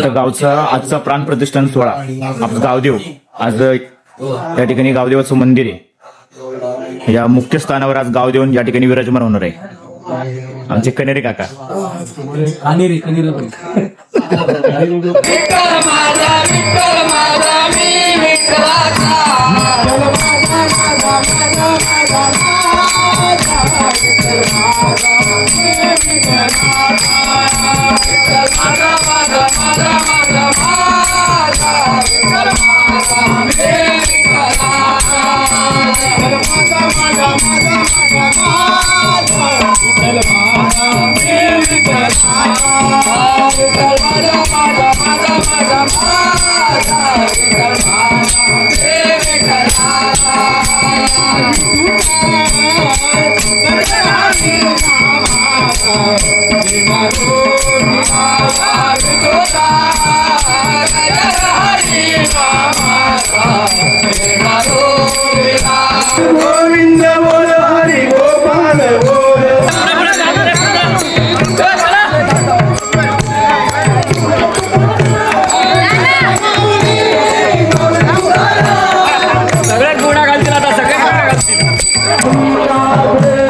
आपल्या गावचा आजचा प्राण प्रतिष्ठान सोहळा आपलं गावदेव आज या ठिकाणी गावदेवाचं मंदिर आहे। या मुख्य स्थानावर आज गावदेव या ठिकाणी विराजमान होणार आहे। आमचे कनेरे काका गोविंद बोल हरि गोपाल बोल सगळ्यात गोडा घालतील आता सगळ्यात गोडा घालतील।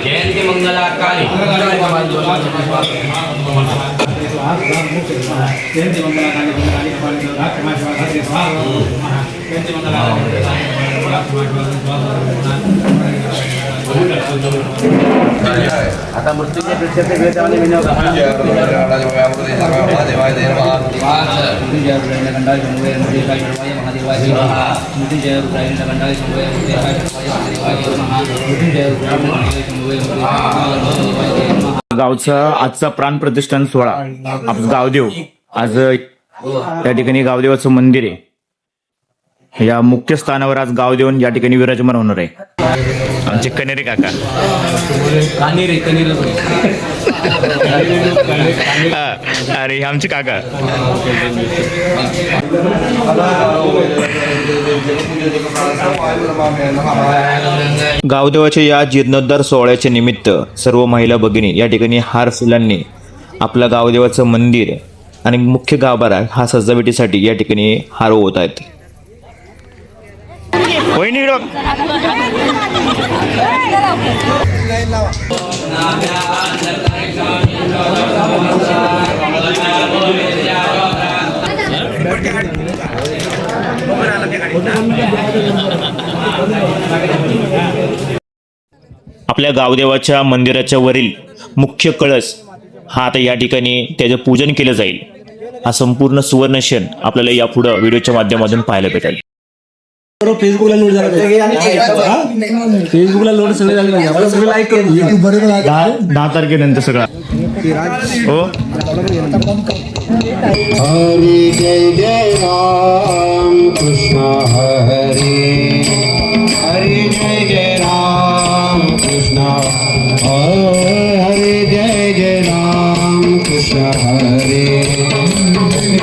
जयंती मंगला काली आता मृत्यूच्या प्रेक्षाचे वेदामध्ये विनोद गावचा आजचा प्राण प्रतिष्ठान सोहळा आपलं गावदेव आज या ठिकाणी गावदेवाचं मंदिर आहे। या मुख्य स्थानावर आज गावदेव या ठिकाणी विराजमान होणार आहे। आमचे कनेरे काका अरे आमचे काका गावदेवाच्या या जीर्णोद्धार सोहळ्याच्या निमित्त सर्व महिला भगिनी या ठिकाणी हार फुलांनी आपल्या गावदेवाचं मंदिर आणि मुख्य गाभारा हा सजावटीसाठी या ठिकाणी हार होत आहेत। आपल्या गावदेवाच्या मंदिराच्या वरील मुख्य कळस हा आता या ठिकाणी त्याचं पूजन केलं जाईल। हा संपूर्ण सुवर्ण क्षण आपल्याला यापुढे व्हिडिओच्या माध्यमातून पाहायला भेटेल। सर्व फेसबुकला लोड झालं फेसबुकला लोड सगळे झाले पाहिजे आपलं सगळं लाईक करून युट्यूब बरोबर 10 तारखेनंतर सगळं हो. हरे जय जय राम कृष्ण हरे हरे जय जय राम कृष्ण हरे जय जय राम कृष्ण हरे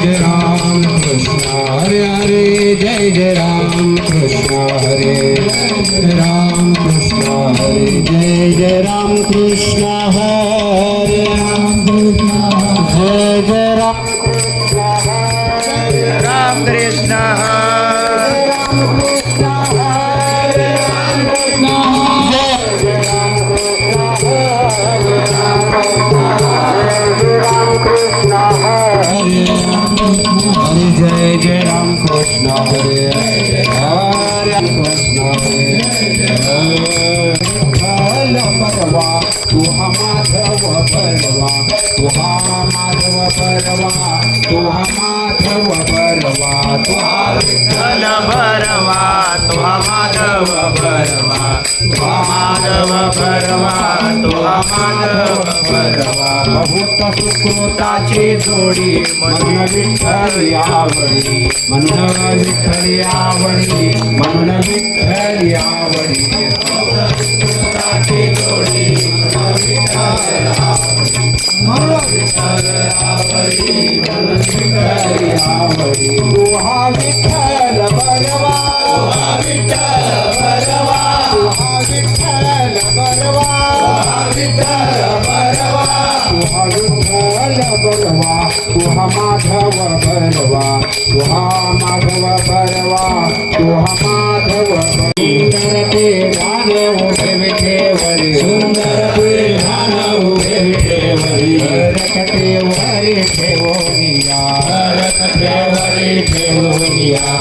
जय राम कृष्ण हरे हरे जय जय राम कृष्ण हरे जय राम कृष्ण हरे जय जय राम कृष्ण हरे जय जय राम राम कृष्ण हरे जय जय राम कृष्ण हरे हरे कृष्ण हरे परवा तू माधव परवा तू माधव परवा तू माधव परवा तू विठ्ठल भरवा तुहा माधव भरवा तुहा माधव भरवा तुहा माधव भरवा बहुत सुकृताची जोडी म्हणून विठ्ठल आवडी म्हणून विठ्ठल आवडी म्हणून विठ्ठल आवडी सुकृताची जोडी म्हणून विठ्ठल आवडी म्हणून विठ्ठल आवडी म्हणून विठ्ठल आवडी तू हा विठ्ठल बरवा तू हा विठ्ठल बरवा तू हा विठ्ठल बरवा विठ्ठल बरवा तू हा विठ्ठल बरवा तू हा माधव बरवा तू हा माधव बरवा तू हा माधव सुंदर ते गाण उभे विठेवरी सुंदर ते गाण उभे विठेवरी रकटेवरी ठेवोनिया रकटेवरी ठेवोनिया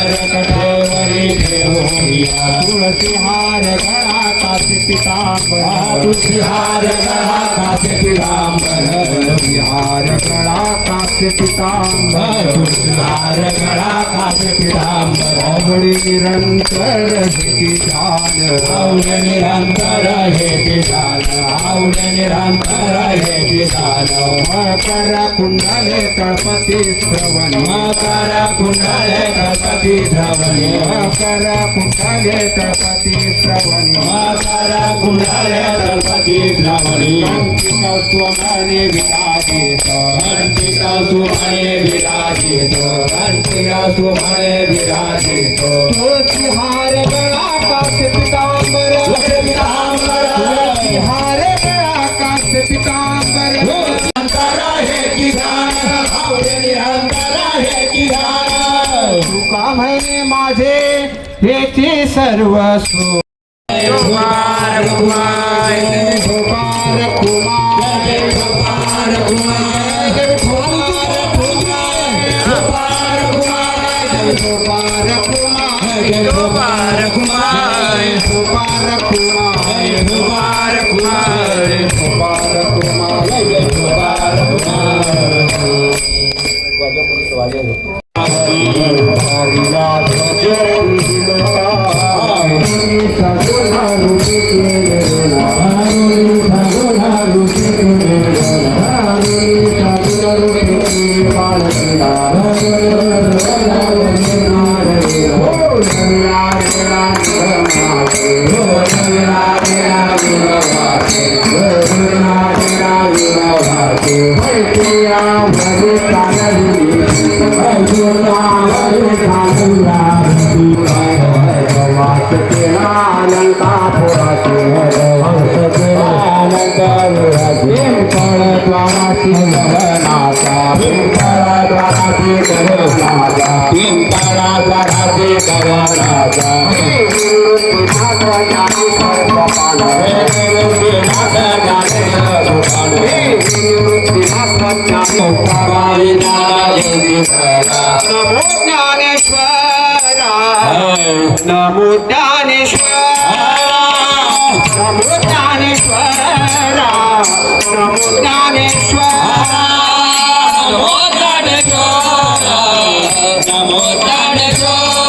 रकटेवरी ठेवोनिया तुळसी हार गळा कासे पितांबर तुळसी हार गळा कासे पितांबर तुळसी हार गळा कासे पितांबर तुळसी हार गळा कासे पितांबर आवडी निरंतर हे जान आवडी निरंतर हे जान आवडी निरंतर हे जान मकर कुंडले तळपती श्रवण मकर कुंडले तळपती श्रवण मकर कुंडले तळपती श्रवण मकर कुंडले तळपती श्रवण अंकित स्वमने विराजित अंकित स्वमने विराजित अंकित स्वमने विराजित तुळसी हार गळा कासे पितांबर तुळसी हार गळा कासे पितांबर तुका म्हणे माझे हेचे सर्वस्व गोपाल कुमार गोपाल कुमार गोपाल कुमार गोपाल कुमार गोपाल कुमार गोपाल कुमार गोपाल कुमार गोपाल कुमार गोपाल नमो ज्ञानेश्वर नमो ज्ञानेश्वर नमो ज्ञानेश्वर नमो ज्ञानेश्वर नमो ज्ञानेश्वर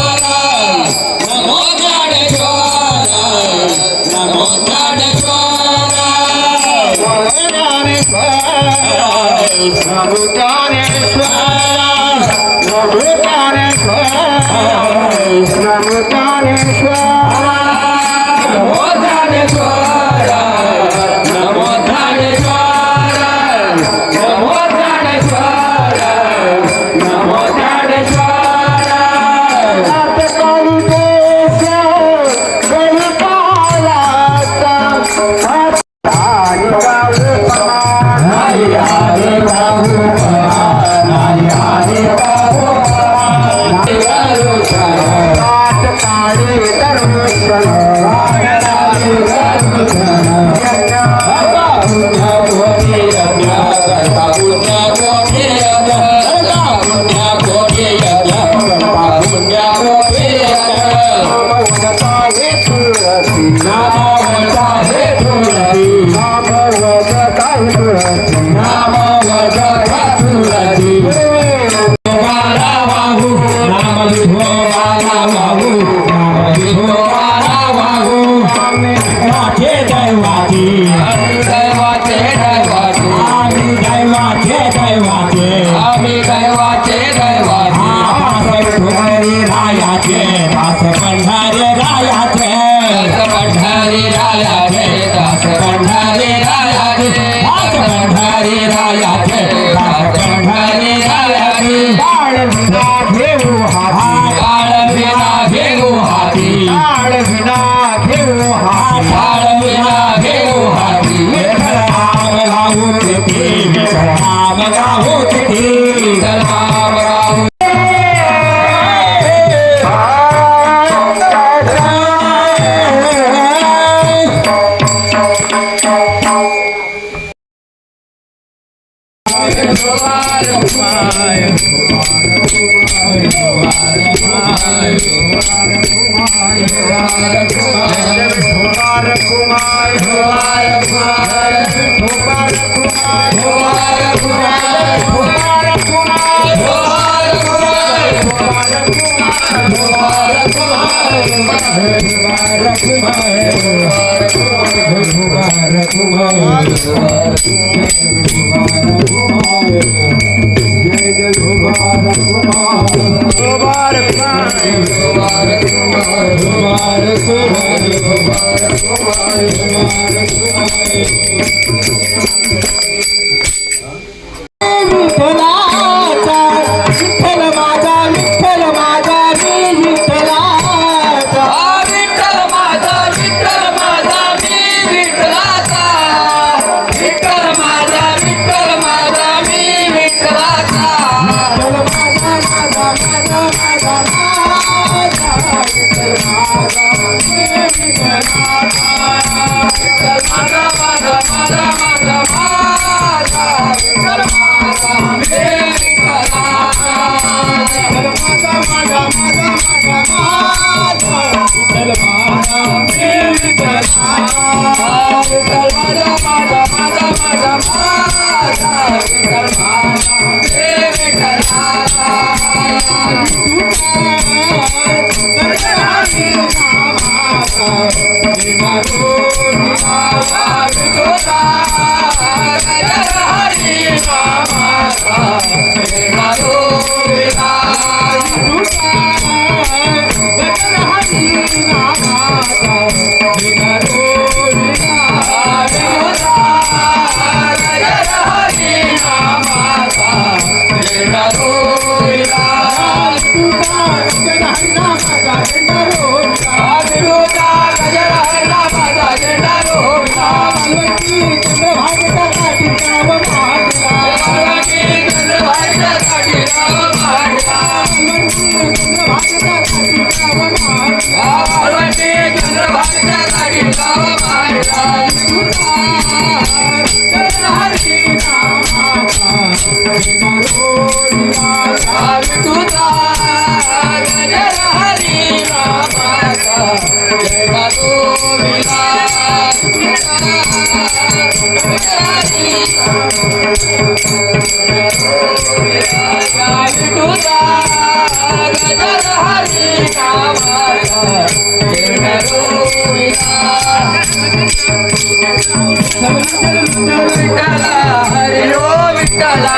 हरि विठ्ठला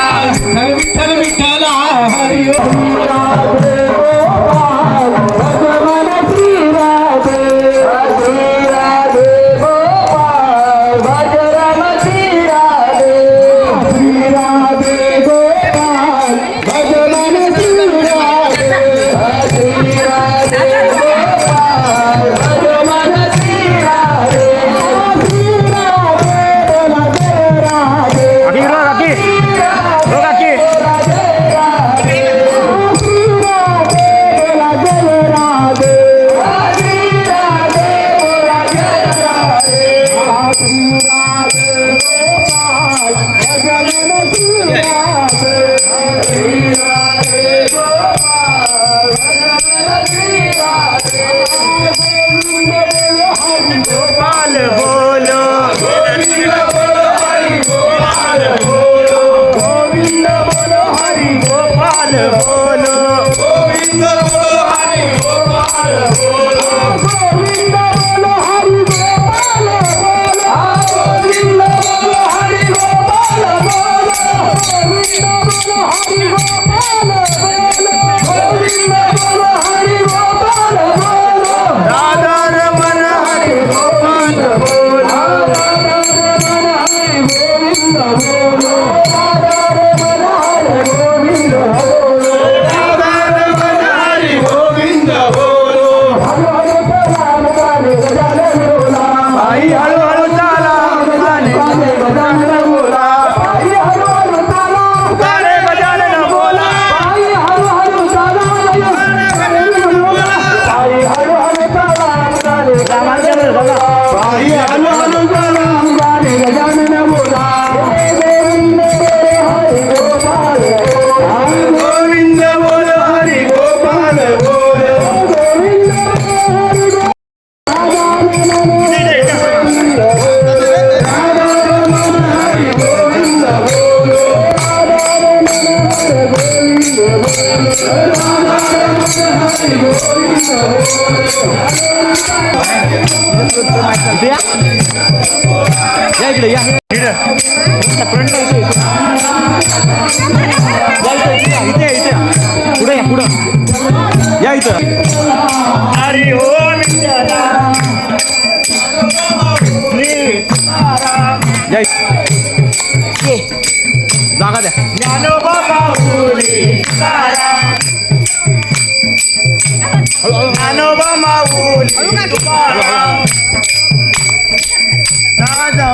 विठ्ठल विठ्ठला हरी या इकडे या इथे इथे पुढे या पुढं या इथं हरी ओम या जागा द्या ज्ञानोबा माऊली ज्ञानोबा माऊली राजा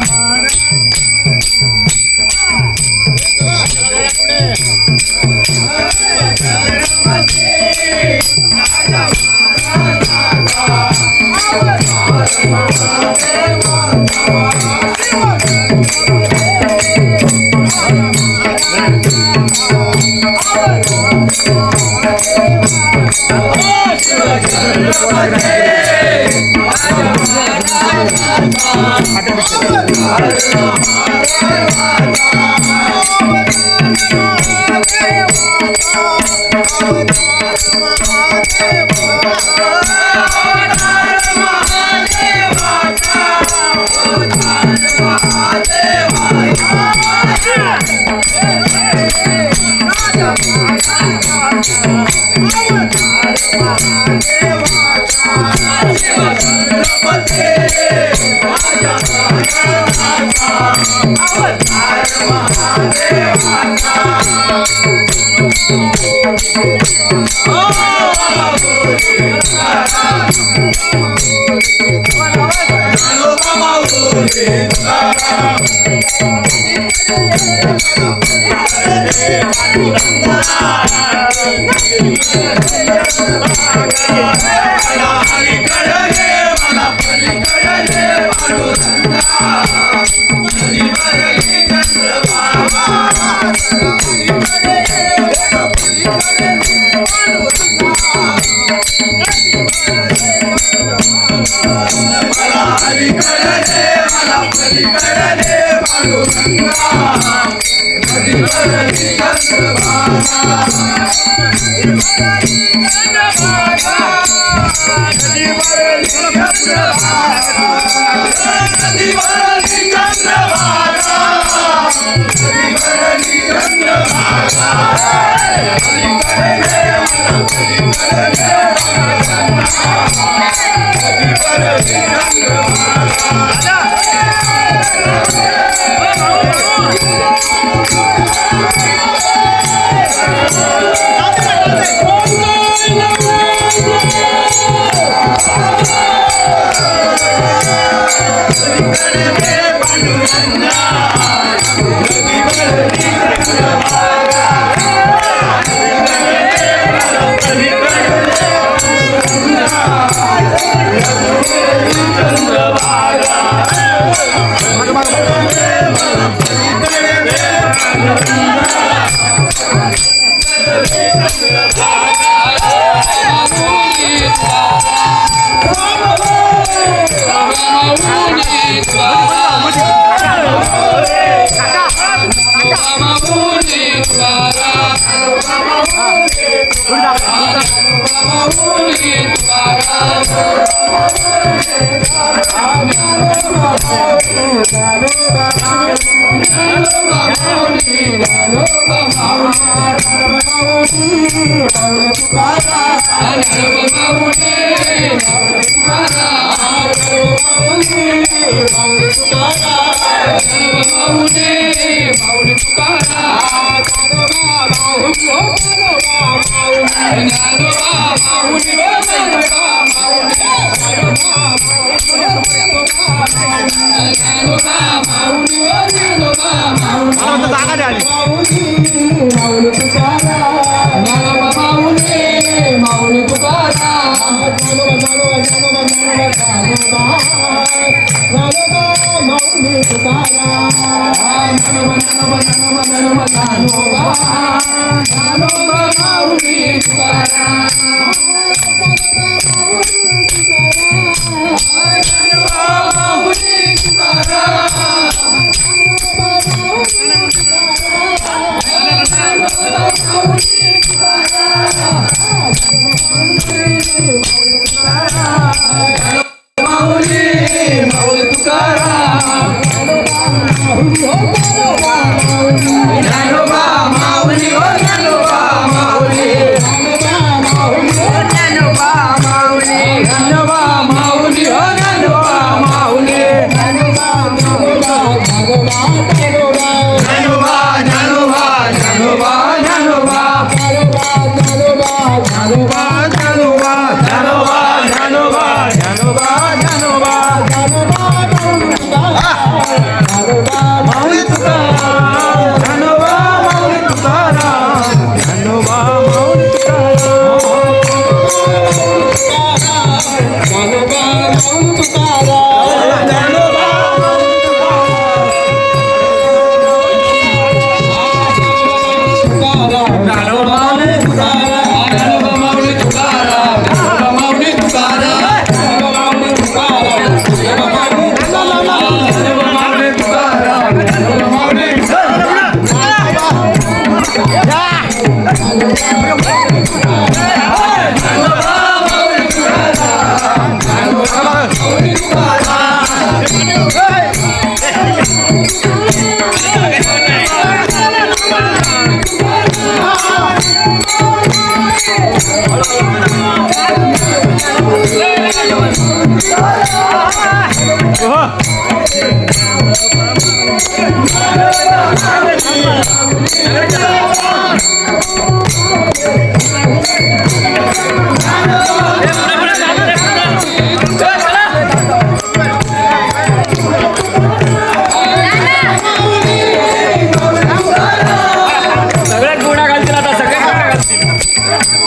सगळ्यात गोडा घालतील आता सगळ्यात गोडा घालतील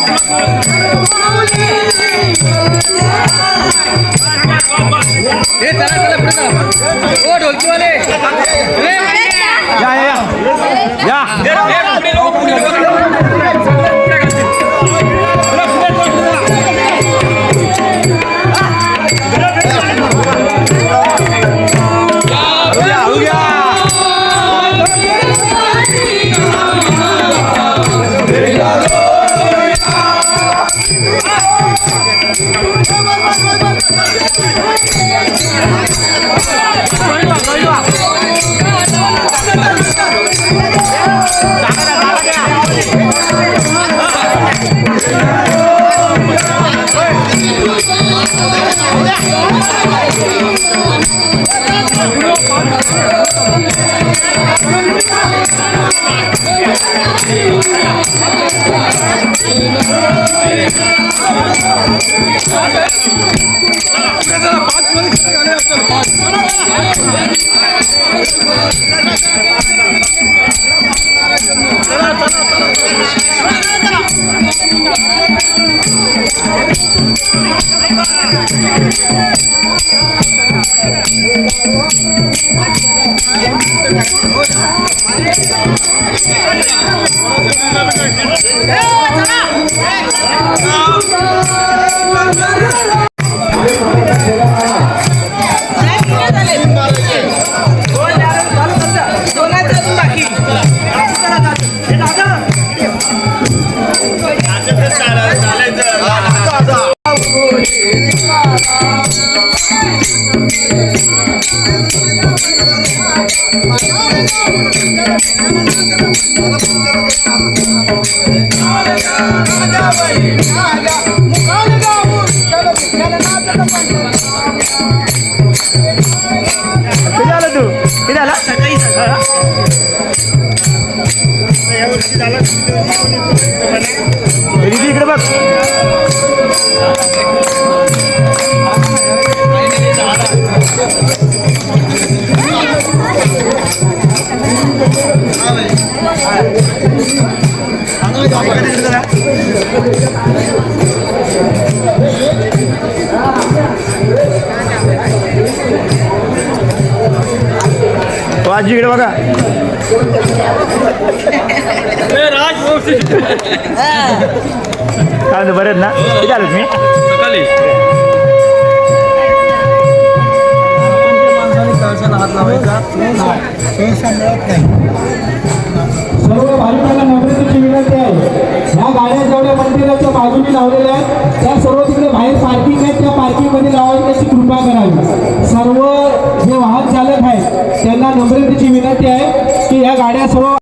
हे चला चला पुढे चला ओ ढोलकीवाले Hallelujah. किती आला तू किती आला दीदी इकडे बघ तो आजी इकडे बघा काय म्हणतो बरेच ना किती आलो तुम्ही सकाळी सर्व भाविकांना नम्रतेची विनंती आहे ह्या गाड्या जेवढ्या मंदिराच्या बाजूने लावलेल्या आहेत त्या सर्व तिकडे बाहेर पार्किंग आहेत त्या पार्किंग मध्ये लावण्याची कृपा करावी सर्व जे वाहन चालक आहेत त्यांना नम्रतेची विनंती आहे की ह्या गाड्या सर्व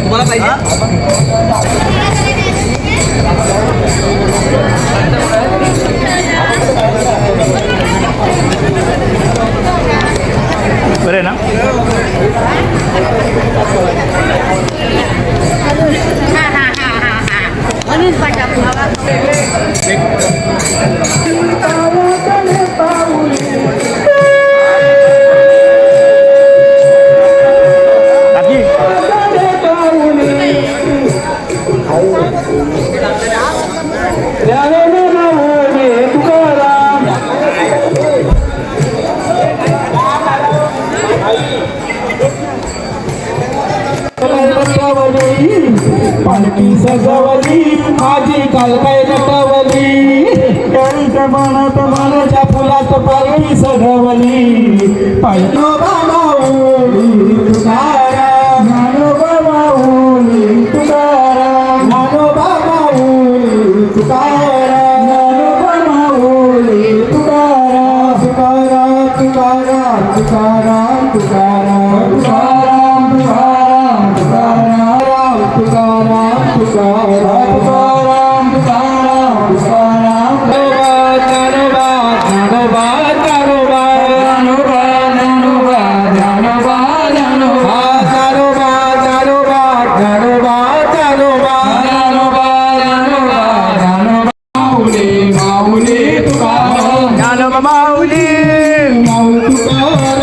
तुम्हाला पाहिजे बरे ना म्हणून पटापट काकी पालखी सजवली माझी काल काय नटवली त्यांच्या मनात मनाच्या फुलात पालखी सजवली पालखी माऊली तुकाराम ज्ञानोबा माऊली तुकाराम ज्ञानोबा माऊली तुकाराम ज्ञानोबा माऊली तुकाराम तुकाराम तुकाराम तुकाराम तुकाराम तुकाराम तुकाराम तुकाराम तुकाराम तुकाराम तुकाराम तुकाराम तुकाराम ज्ञानोबा ज्ञानोबा ज्ञानोबा ज्ञानोबा ज्ञानोबा ज्ञानोबा ज्ञानोबा ज्ञानोबा ज्ञानोबा ज्ञानोबा ज्ञानोबा ज्ञानोबा ज्ञानोबा ज्ञानोबा माऊली माऊली तुकाराम ज्ञानोबा माऊली माऊली तुकाराम